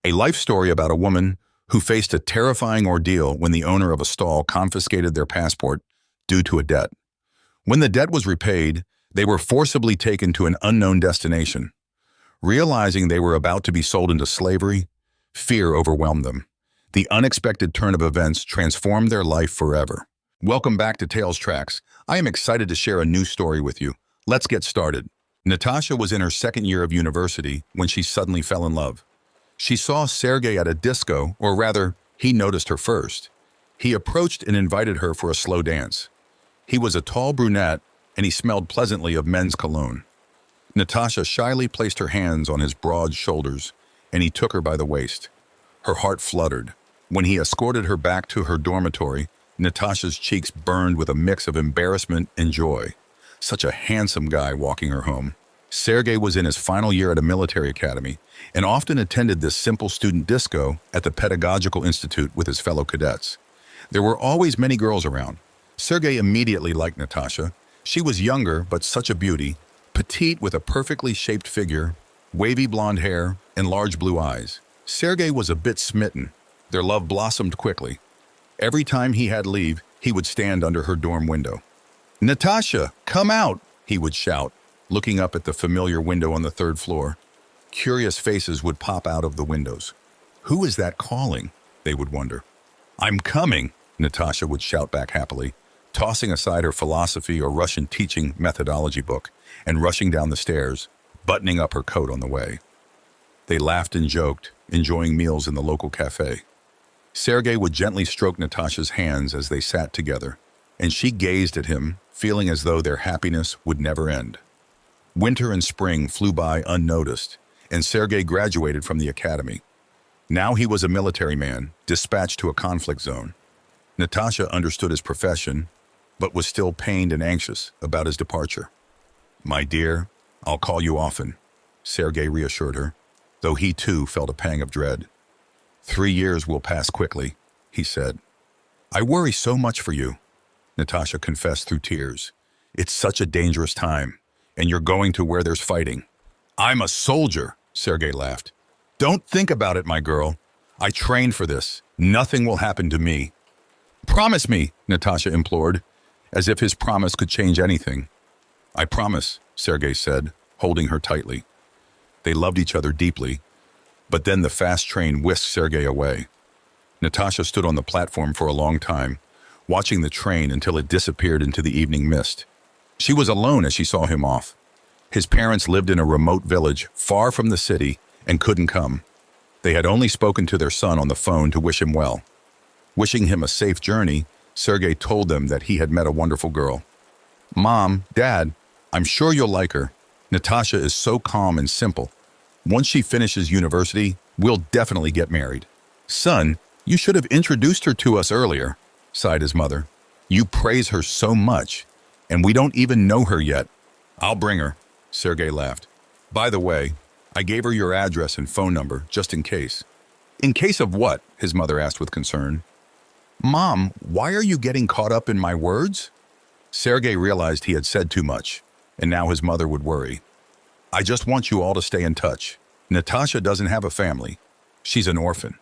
A life story about a woman who faced a terrifying ordeal when the owner of a stall confiscated their passport due to a debt. When the debt was repaid, they were forcibly taken to an unknown destination. Realizing they were about to be sold into slavery, fear overwhelmed them. The unexpected turn of events transformed their life forever. Welcome back to Tales Tracks. I am excited to share a new story with you. Let's get started. Natasha was in her second year of university when she suddenly fell in love. She saw Sergey at a disco, or rather, he noticed her first. He approached and invited her for a slow dance. He was a tall brunette, and he smelled pleasantly of men's cologne. Natasha shyly placed her hands on his broad shoulders, and he took her by the waist. Her heart fluttered. When he escorted her back to her dormitory, Natasha's cheeks burned with a mix of embarrassment and joy. Such a handsome guy walking her home. Sergey was in his final year at a military academy and often attended this simple student disco at the Pedagogical Institute with his fellow cadets. There were always many girls around. Sergey immediately liked Natasha. She was younger, but such a beauty, petite with a perfectly shaped figure, wavy blonde hair, and large blue eyes. Sergey was a bit smitten. Their love blossomed quickly. Every time he had leave, he would stand under her dorm window. "Natasha, come out!" he would shout, looking up at the familiar window on the third floor. Curious faces would pop out of the windows. "Who is that calling?" they would wonder. "I'm coming," Natasha would shout back happily, tossing aside her philosophy or Russian teaching methodology book and rushing down the stairs, buttoning up her coat on the way. They laughed and joked, enjoying meals in the local cafe. Sergey would gently stroke Natasha's hands as they sat together, and she gazed at him, feeling as though their happiness would never end. Winter and spring flew by unnoticed, and Sergey graduated from the academy. Now he was a military man, dispatched to a conflict zone. Natasha understood his profession, but was still pained and anxious about his departure. "My dear, I'll call you often," Sergey reassured her, though he too felt a pang of dread. "3 years will pass quickly," he said. "I worry so much for you," Natasha confessed through tears. "It's such a dangerous time, and you're going to where there's fighting." "I'm a soldier," Sergey laughed. "Don't think about it, my girl. I trained for this. Nothing will happen to me." "Promise me," Natasha implored, as if his promise could change anything. "I promise," Sergey said, holding her tightly. They loved each other deeply, but then the fast train whisked Sergey away. Natasha stood on the platform for a long time, watching the train until it disappeared into the evening mist. She was alone as she saw him off. His parents lived in a remote village far from the city and couldn't come. They had only spoken to their son on the phone to wish him well. Wishing him a safe journey, Sergey told them that he had met a wonderful girl. "Mom, Dad, I'm sure you'll like her. Natasha is so calm and simple. Once she finishes university, we'll definitely get married." "Son, you should have introduced her to us earlier," sighed his mother. "You praise her so much, and we don't even know her yet." "I'll bring her," Sergey laughed. "By the way, I gave her your address and phone number, just in case." "In case of what?" his mother asked with concern. "Mom, why are you getting caught up in my words?" Sergey realized he had said too much, and now his mother would worry. "I just want you all to stay in touch. Natasha doesn't have a family. She's an orphan."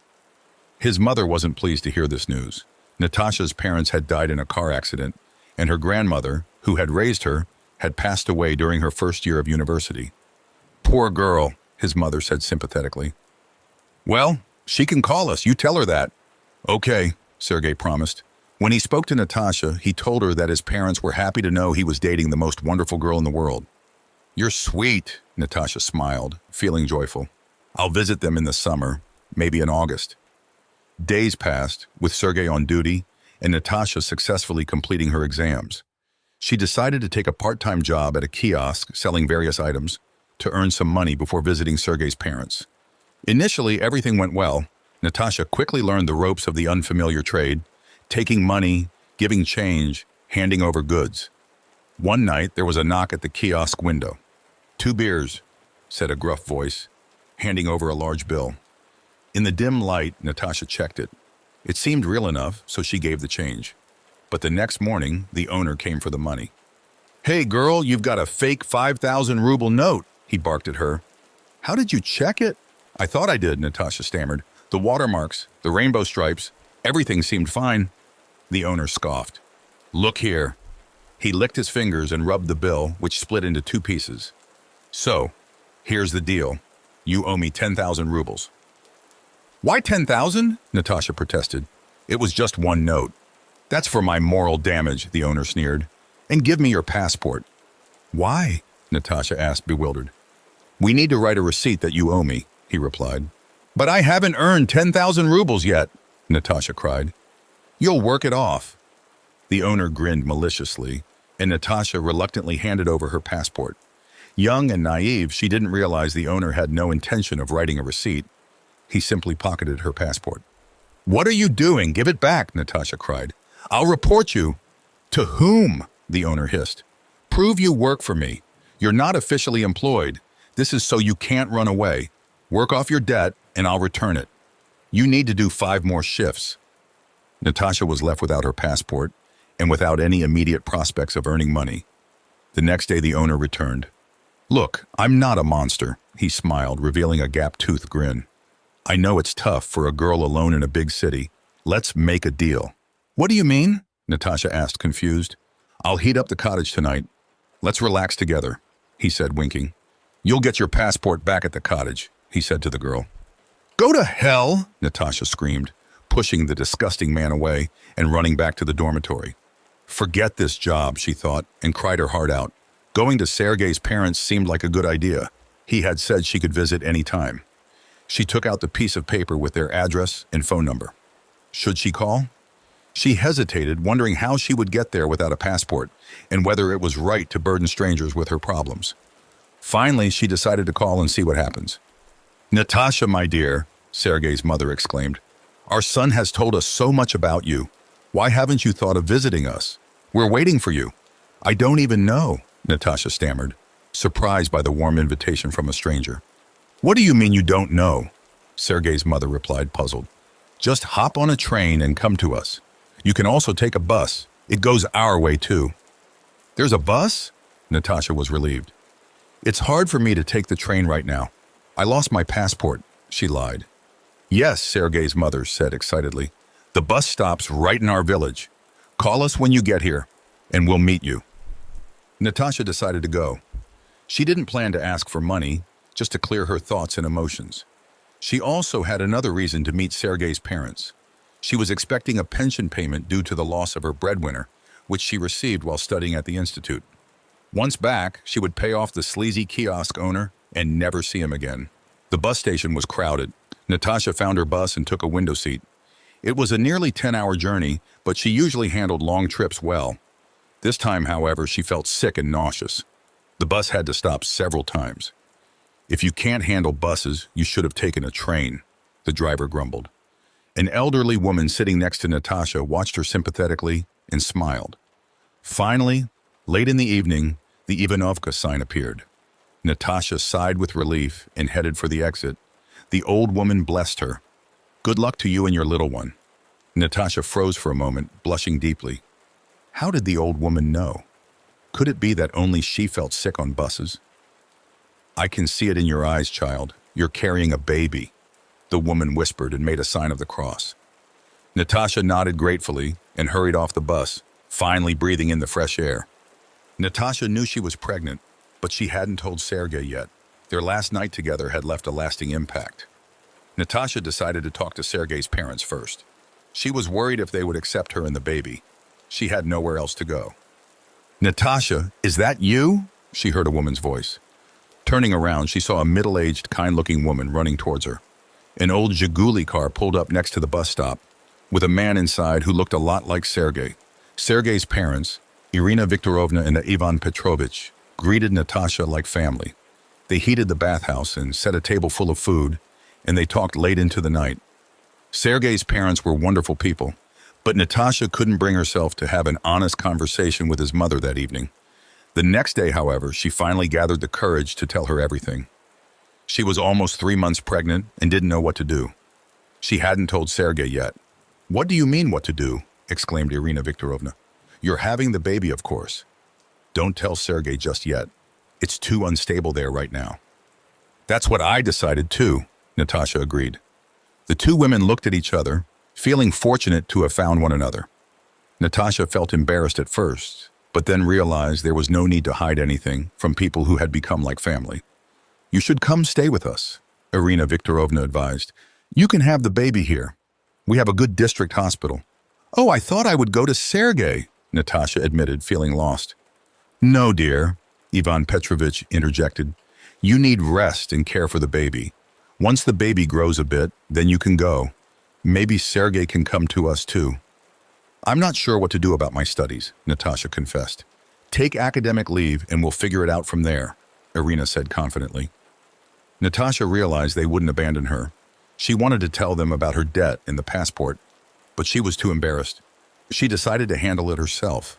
His mother wasn't pleased to hear this news. Natasha's parents had died in a car accident, and her grandmother, who had raised her, had passed away during her first year of university. "Poor girl," his mother said sympathetically. "Well, she can call us. You tell her that." "Okay," Sergey promised. When he spoke to Natasha, he told her that his parents were happy to know he was dating the most wonderful girl in the world. "You're sweet," Natasha smiled, feeling joyful. "I'll visit them in the summer, maybe in August." Days passed, with Sergey on duty and Natasha successfully completing her exams. She decided to take a part-time job at a kiosk selling various items to earn some money before visiting Sergey's parents. Initially, everything went well. Natasha quickly learned the ropes of the unfamiliar trade, taking money, giving change, handing over goods. One night, there was a knock at the kiosk window. "2 beers," said a gruff voice, handing over a large bill. In the dim light, Natasha checked it. It seemed real enough, so she gave the change. But the next morning, the owner came for the money. "Hey girl, you've got a fake 5,000 ruble note," he barked at her. "How did you check it?" I thought I did, Natasha stammered. The watermarks, the rainbow stripes, everything seemed fine. The owner scoffed. Look here. He licked his fingers and rubbed the bill, which split into two pieces. So, here's the deal. You owe me 10,000 rubles. Why 10,000? Natasha protested. It was just one note. That's for my moral damage, the owner sneered. And give me your passport. Why? Natasha asked, bewildered. We need to write a receipt that you owe me, he replied. But I haven't earned 10,000 rubles yet, Natasha cried. You'll work it off. The owner grinned maliciously, and Natasha reluctantly handed over her passport. Young and naive, she didn't realize the owner had no intention of writing a receipt. He simply pocketed her passport. What are you doing? Give it back, Natasha cried. I'll report you. To whom? The owner hissed. Prove you work for me. You're not officially employed. This is so you can't run away. Work off your debt, and I'll return it. You need to do 5 more shifts. Natasha was left without her passport and without any immediate prospects of earning money. The next day, the owner returned. Look, I'm not a monster, he smiled, revealing a gap-toothed grin. I know it's tough for a girl alone in a big city. Let's make a deal. What do you mean? Natasha asked, confused. I'll heat up the cottage tonight. Let's relax together, he said, winking. You'll get your passport back at the cottage, he said to the girl. Go to hell, Natasha screamed, pushing the disgusting man away and running back to the dormitory. Forget this job, she thought, and cried her heart out. Going to Sergei's parents seemed like a good idea. He had said she could visit any time. She took out the piece of paper with their address and phone number. Should she call? She hesitated, wondering how she would get there without a passport and whether it was right to burden strangers with her problems. Finally, she decided to call and see what happens. Natasha, my dear, Sergei's mother exclaimed. Our son has told us so much about you. Why haven't you thought of visiting us? We're waiting for you. I don't even know, Natasha stammered, surprised by the warm invitation from a stranger. What do you mean you don't know? Sergei's mother replied, puzzled. Just hop on a train and come to us. You can also take a bus. It goes our way too. There's a bus? Natasha was relieved. It's hard for me to take the train right now. I lost my passport, she lied. Yes, Sergei's mother said excitedly. The bus stops right in our village. Call us when you get here, and we'll meet you. Natasha decided to go. She didn't plan to ask for money, just to clear her thoughts and emotions. She also had another reason to meet Sergei's parents. She was expecting a pension payment due to the loss of her breadwinner, which she received while studying at the institute. Once back, she would pay off the sleazy kiosk owner and never see him again. The bus station was crowded. Natasha found her bus and took a window seat. It was a nearly 10-hour journey, but she usually handled long trips well. This time, however, she felt sick and nauseous. The bus had to stop several times. If you can't handle buses, you should have taken a train, the driver grumbled. An elderly woman sitting next to Natasha watched her sympathetically and smiled. Finally, late in the evening, the Ivanovka sign appeared. Natasha sighed with relief and headed for the exit. The old woman blessed her. Good luck to you and your little one. Natasha froze for a moment, blushing deeply. How did the old woman know? Could it be that only she felt sick on buses? I can see it in your eyes, child. You're carrying a baby, the woman whispered and made a sign of the cross. Natasha nodded gratefully and hurried off the bus, finally breathing in the fresh air. Natasha knew she was pregnant, but she hadn't told Sergei yet. Their last night together had left a lasting impact. Natasha decided to talk to Sergei's parents first. She was worried if they would accept her and the baby. She had nowhere else to go. Natasha, is that you? She heard a woman's voice. Turning around, she saw a middle-aged, kind-looking woman running towards her. An old Zhiguli car pulled up next to the bus stop, with a man inside who looked a lot like Sergei. Sergei's parents, Irina Viktorovna and Ivan Petrovich, greeted Natasha like family. They heated the bathhouse and set a table full of food, and they talked late into the night. Sergei's parents were wonderful people, but Natasha couldn't bring herself to have an honest conversation with his mother that evening. The next day, however, she finally gathered the courage to tell her everything. She was almost 3 months pregnant and didn't know what to do. She hadn't told Sergei yet. What do you mean what to do? Exclaimed Irina Viktorovna. You're having the baby, of course. Don't tell Sergei just yet. It's too unstable there right now. That's what I decided too, Natasha agreed. The two women looked at each other, feeling fortunate to have found one another. Natasha felt embarrassed at first, but then realized there was no need to hide anything from people who had become like family. "You should come stay with us," Irina Viktorovna advised. "You can have the baby here. We have a good district hospital." "Oh, I thought I would go to Sergei," Natasha admitted, feeling lost. "No, dear," Ivan Petrovich interjected. "You need rest and care for the baby. Once the baby grows a bit, then you can go. Maybe Sergei can come to us too." "I'm not sure what to do about my studies," Natasha confessed. "Take academic leave and we'll figure it out from there," Irina said confidently. Natasha realized they wouldn't abandon her. She wanted to tell them about her debt and the passport, but she was too embarrassed. She decided to handle it herself.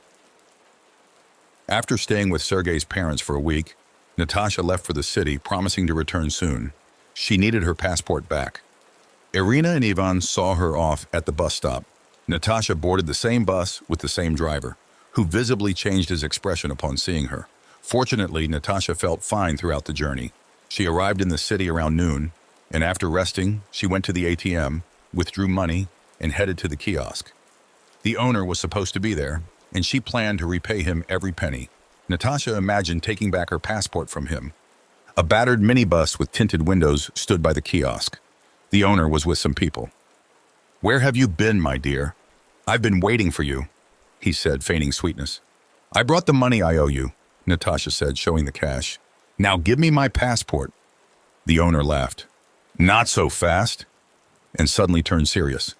After staying with Sergei's parents for a week, Natasha left for the city, promising to return soon. She needed her passport back. Irina and Ivan saw her off at the bus stop. Natasha boarded the same bus with the same driver, who visibly changed his expression upon seeing her. Fortunately, Natasha felt fine throughout the journey. She arrived in the city around noon, and after resting, she went to the ATM, withdrew money, and headed to the kiosk. The owner was supposed to be there, and she planned to repay him every penny. Natasha imagined taking back her passport from him. A battered minibus with tinted windows stood by the kiosk. The owner was with some people. "Where have you been, my dear? I've been waiting for you," he said, feigning sweetness. "I brought the money I owe you," Natasha said, showing the cash. "Now give me my passport." The owner laughed. "Not so fast," and suddenly turned serious.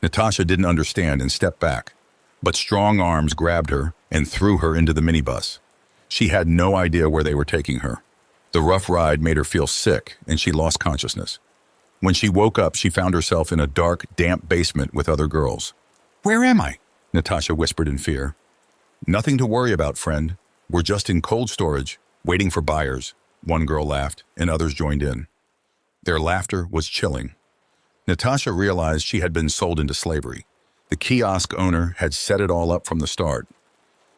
Natasha didn't understand and stepped back, but strong arms grabbed her and threw her into the minibus. She had no idea where they were taking her. The rough ride made her feel sick, and she lost consciousness. When she woke up, she found herself in a dark, damp basement with other girls. "Where am I?" Natasha whispered in fear. "Nothing to worry about, friend. We're just in cold storage, waiting for buyers," one girl laughed, and others joined in. Their laughter was chilling. Natasha realized she had been sold into slavery. The kiosk owner had set it all up from the start.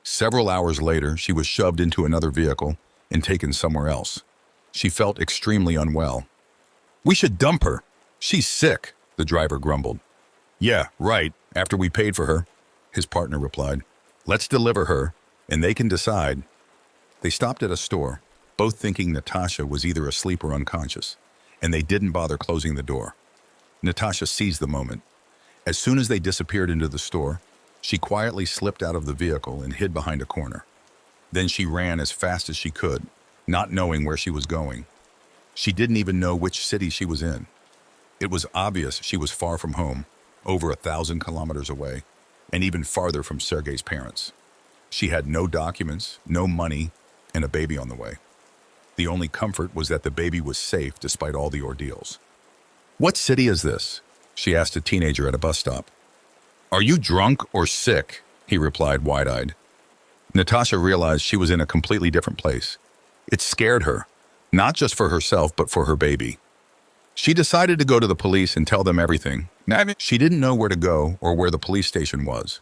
Several hours later, she was shoved into another vehicle and taken somewhere else. She felt extremely unwell. "We should dump her. She's sick," the driver grumbled. "Yeah, right, after we paid for her," his partner replied. "Let's deliver her, and they can decide." They stopped at a store, both thinking Natasha was either asleep or unconscious, and they didn't bother closing the door. Natasha seized the moment. As soon as they disappeared into the store, she quietly slipped out of the vehicle and hid behind a corner. Then she ran as fast as she could, not knowing where she was going. She didn't even know which city she was in. It was obvious she was far from home, over 1,000 kilometers away, and even farther from Sergei's parents. She had no documents, no money, and a baby on the way. The only comfort was that the baby was safe despite all the ordeals. "What city is this?" she asked a teenager at a bus stop. "Are you drunk or sick?" he replied, wide-eyed. Natasha realized she was in a completely different place. It scared her, not just for herself, but for her baby. She decided to go to the police and tell them everything. She didn't know where to go or where the police station was.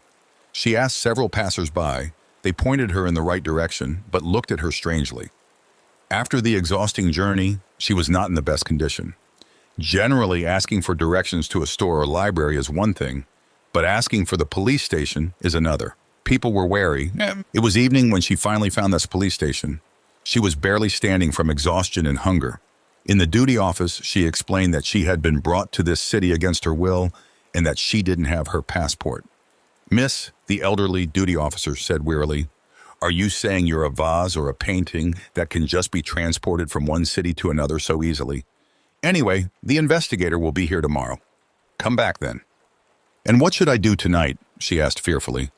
She asked several passers-by. They pointed her in the right direction, but looked at her strangely. After the exhausting journey, she was not in the best condition. Generally, asking for directions to a store or library is one thing, but asking for the police station is another. People were wary. It was evening when she finally found this police station. She was barely standing from exhaustion and hunger. In the duty office, she explained that she had been brought to this city against her will and that she didn't have her passport. "Miss," the elderly duty officer said wearily, "are you saying you're a vase or a painting that can just be transported from one city to another so easily? Anyway, the investigator will be here tomorrow. Come back then." "And what should I do tonight?" she asked fearfully.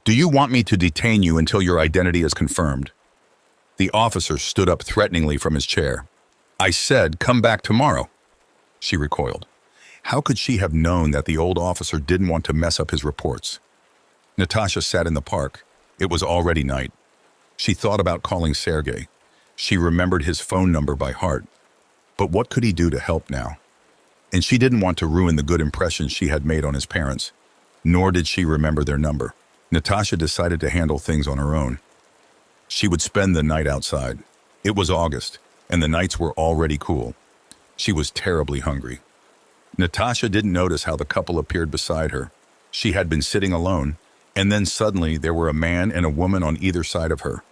"Do you want me to detain you until your identity is confirmed?" The officer stood up threateningly from his chair. "I said, come back tomorrow." She recoiled. How could she have known that the old officer didn't want to mess up his reports? Natasha sat in the park. It was already night. She thought about calling Sergei. She remembered his phone number by heart. But what could he do to help now? And she didn't want to ruin the good impression she had made on his parents, nor did she remember their number. Natasha decided to handle things on her own. She would spend the night outside. It was August, and the nights were already cool. She was terribly hungry. Natasha didn't notice how the couple appeared beside her. She had been sitting alone, and then suddenly there were a man and a woman on either side of her,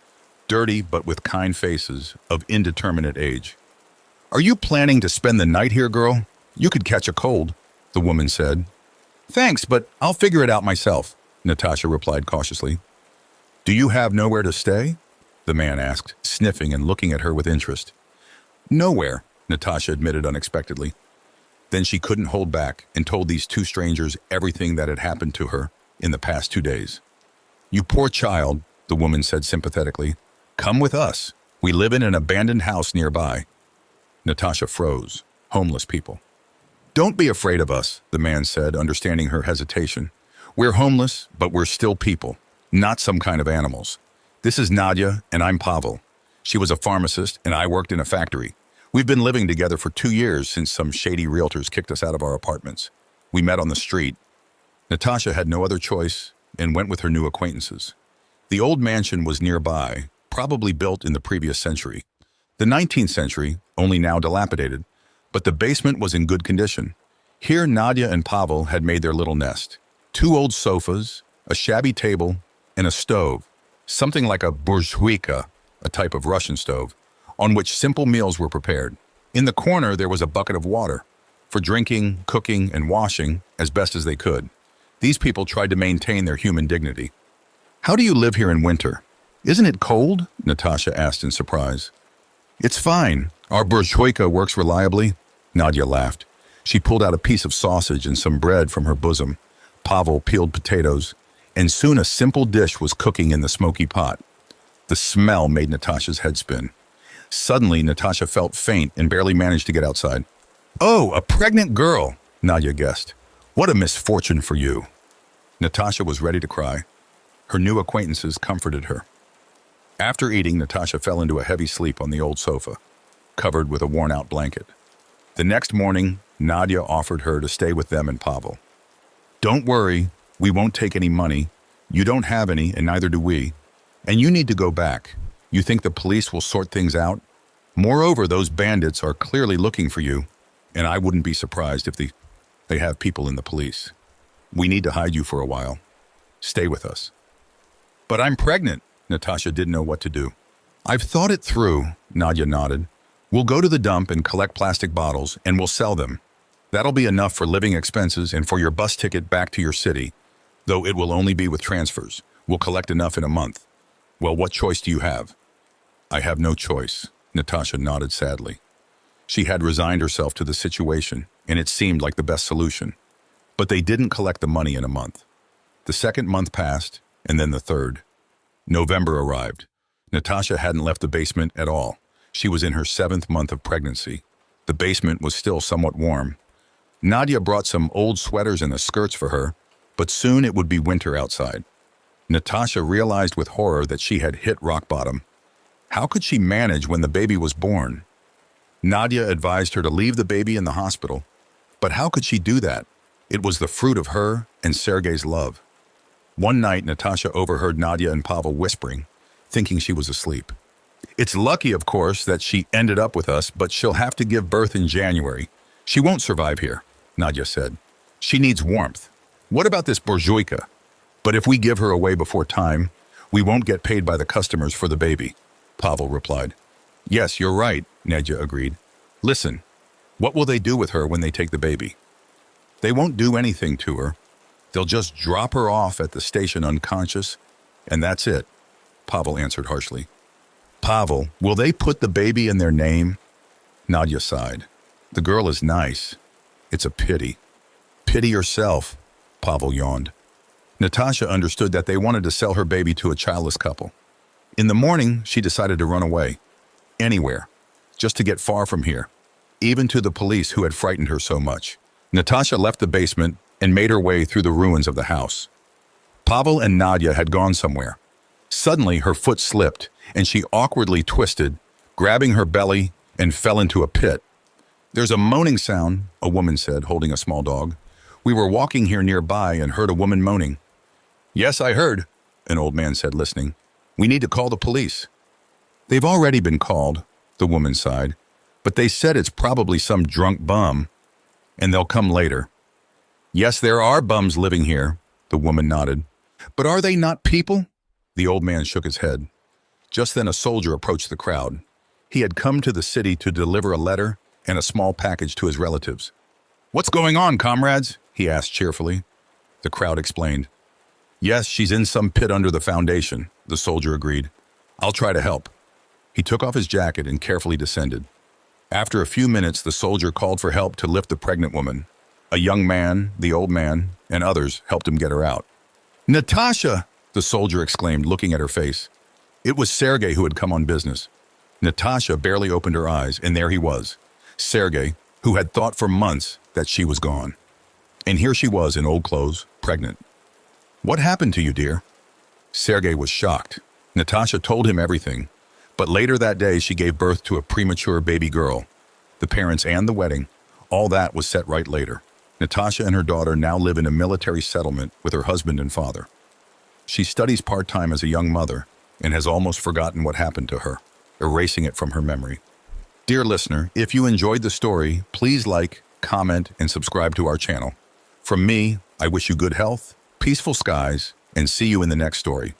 dirty but with kind faces, of indeterminate age. "Are you planning to spend the night here, girl? You could catch a cold," the woman said. "Thanks, but I'll figure it out myself," Natasha replied cautiously. "Do you have nowhere to stay?" the man asked, sniffing and looking at her with interest. "Nowhere," Natasha admitted unexpectedly. Then she couldn't hold back and told these two strangers everything that had happened to her in the past 2 days. "You poor child," the woman said sympathetically. "Come with us. We live in an abandoned house nearby." Natasha froze. Homeless people. "Don't be afraid of us," the man said, understanding her hesitation. "We're homeless, but we're still people, not some kind of animals. This is Nadia, and I'm Pavel. She was a pharmacist, and I worked in a factory. We've been living together for 2 years since some shady realtors kicked us out of our apartments. We met on the street." Natasha had no other choice and went with her new acquaintances. The old mansion was nearby, probably built in the previous century. The 19th century, only now dilapidated, but the basement was in good condition. Here Nadia and Pavel had made their little nest. 2 old sofas, a shabby table, and a stove, something like a burjuyka, a type of Russian stove, on which simple meals were prepared. In the corner there was a bucket of water, for drinking, cooking, and washing as best as they could. These people tried to maintain their human dignity. "How do you live here in winter? Isn't it cold?" Natasha asked in surprise. "It's fine. Our burjuyka works reliably," Nadia laughed. She pulled out a piece of sausage and some bread from her bosom. Pavel peeled potatoes, and soon a simple dish was cooking in the smoky pot. The smell made Natasha's head spin. Suddenly, Natasha felt faint and barely managed to get outside. "Oh, a pregnant girl," Nadia guessed. "What a misfortune for you." Natasha was ready to cry. Her new acquaintances comforted her. After eating, Natasha fell into a heavy sleep on the old sofa, covered with a worn-out blanket. The next morning, Nadia offered her to stay with them and Pavel. "Don't worry, we won't take any money. You don't have any, and neither do we. And you need to go back. You think the police will sort things out? Moreover, those bandits are clearly looking for you, and I wouldn't be surprised if they have people in the police. We need to hide you for a while. Stay with us." "But I'm pregnant." Natasha didn't know what to do. "I've thought it through," Nadia nodded. "We'll go to the dump and collect plastic bottles, and we'll sell them. That'll be enough for living expenses and for your bus ticket back to your city, though it will only be with transfers. We'll collect enough in a month. Well, what choice do you have?" "I have no choice," Natasha nodded sadly. She had resigned herself to the situation, and it seemed like the best solution. But they didn't collect the money in a month. The second month passed, and then the third. November arrived. Natasha hadn't left the basement at all. She was in her 7th month of pregnancy. The basement was still somewhat warm. Nadia brought some old sweaters and the skirts for her, but soon it would be winter outside. Natasha realized with horror that she had hit rock bottom. How could she manage when the baby was born? Nadia advised her to leave the baby in the hospital, but how could she do that? It was the fruit of her and Sergei's love. One night, Natasha overheard Nadia and Pavel whispering, thinking she was asleep. "It's lucky, of course, that she ended up with us, but she'll have to give birth in January. She won't survive here," Nadia said. "She needs warmth. What about this burjuyka? But if we give her away before time, we won't get paid by the customers for the baby," Pavel replied. "Yes, you're right," Nadia agreed. "Listen, what will they do with her when they take the baby?" "They won't do anything to her. They'll just drop her off at the station unconscious, and that's it," Pavel answered harshly. "Pavel, will they put the baby in their name?" Nadia sighed. "The girl is nice. It's a pity." "Pity yourself," Pavel yawned. Natasha understood that they wanted to sell her baby to a childless couple. In the morning, she decided to run away. Anywhere. Just to get far from here. Even to the police who had frightened her so much. Natasha left the basement and made her way through the ruins of the house. Pavel and Nadia had gone somewhere. Suddenly, her foot slipped, and she awkwardly twisted, grabbing her belly, and fell into a pit. "There's a moaning sound," a woman said, holding a small dog. "We were walking here nearby and heard a woman moaning." "Yes, I heard," an old man said, listening. "We need to call the police." "They've already been called," the woman sighed. But they said it's probably some drunk bum, and they'll come later. Yes, there are bums living here, the woman nodded. But are they not people? The old man shook his head. Just then a soldier approached the crowd. He had come to the city to deliver a letter and a small package to his relatives. What's going on, comrades? He asked cheerfully. The crowd explained. Yes, she's in some pit under the foundation, the soldier agreed. I'll try to help. He took off his jacket and carefully descended. After a few minutes, the soldier called for help to lift the pregnant woman. A young man, the old man, and others helped him get her out. Natasha! The soldier exclaimed, looking at her face. It was Sergei who had come on business. Natasha barely opened her eyes, and there he was. Sergei, who had thought for months that she was gone. And here she was in old clothes, pregnant. What happened to you, dear? Sergei was shocked. Natasha told him everything, but later that day she gave birth to a premature baby girl. The parents and the wedding, all that was set right later. Natasha and her daughter now live in a military settlement with her husband and father. She studies part-time as a young mother and has almost forgotten what happened to her, erasing it from her memory. Dear listener, if you enjoyed the story, please like, comment, and subscribe to our channel. From me, I wish you good health, peaceful skies, and see you in the next story.